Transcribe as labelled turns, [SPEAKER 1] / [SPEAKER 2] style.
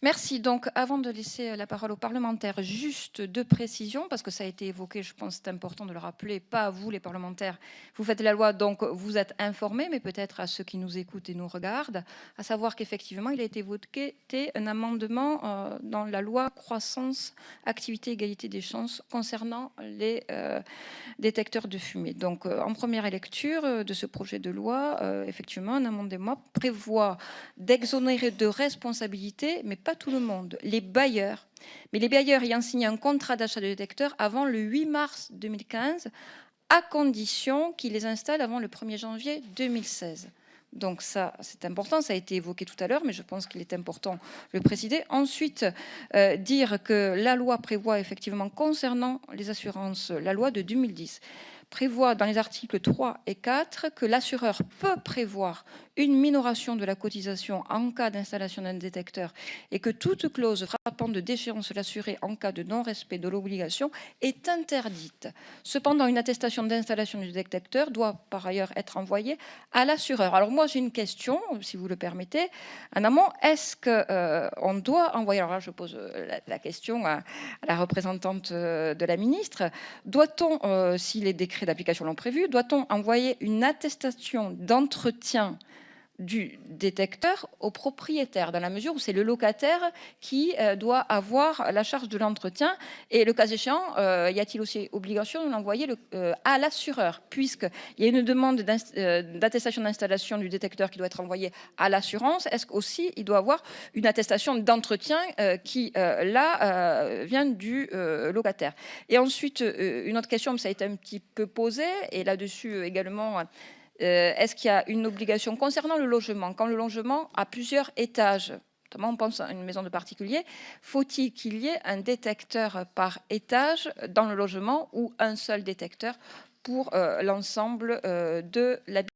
[SPEAKER 1] Merci. Donc, avant de laisser la parole aux parlementaires, juste deux précisions, parce que ça a été évoqué, je pense que c'est important de le rappeler, pas à vous les parlementaires, vous faites la loi, donc vous êtes informés, mais peut-être à ceux qui nous écoutent et nous regardent, à savoir qu'effectivement, il a été voté un amendement dans la loi croissance, activité, égalité des chances concernant les détecteurs de fumée. Donc, en première lecture de ce projet de loi, effectivement, un amendement prévoit d'exonérer de responsabilité, mais pas tout le monde, les bailleurs. Mais les bailleurs ayant signé un contrat d'achat de détecteurs avant le 8 mars 2015, à condition qu'ils les installent avant le 1er janvier 2016. Donc ça, c'est important, ça a été évoqué tout à l'heure, mais je pense qu'il est important de le préciser. Ensuite, dire que la loi prévoit effectivement concernant les assurances, la loi de 2010, prévoit dans les articles 3 et 4 que l'assureur peut prévoir une minoration de la cotisation en cas d'installation d'un détecteur et que toute clause frappant de déchéance l'assuré en cas de non-respect de l'obligation est interdite. Cependant, une attestation d'installation du détecteur doit par ailleurs être envoyée à l'assureur. Alors moi, j'ai une question, si vous le permettez, en amont. Est-ce qu'on doit envoyer, alors là, je pose la question à la représentante de la ministre, doit-on, si les décrets d'application l'ont prévu, doit-on envoyer une attestation d'entretien du détecteur au propriétaire, dans la mesure où c'est le locataire qui doit avoir la charge de l'entretien, et le cas échéant, y a-t-il aussi obligation de l'envoyer à l'assureur, puisqu'il y a une demande d'attestation d'installation du détecteur qui doit être envoyée à l'assurance. Est-ce qu'aussi il doit avoir une attestation d'entretien qui là vient du locataire? Et ensuite, une autre question, ça a été un petit peu posé, et là-dessus également, est-ce qu'il y a une obligation concernant le logement? Quand le logement a plusieurs étages, notamment on pense à une maison de particulier, faut-il qu'il y ait un détecteur par étage dans le logement ou un seul détecteur pour l'ensemble de l'habitat?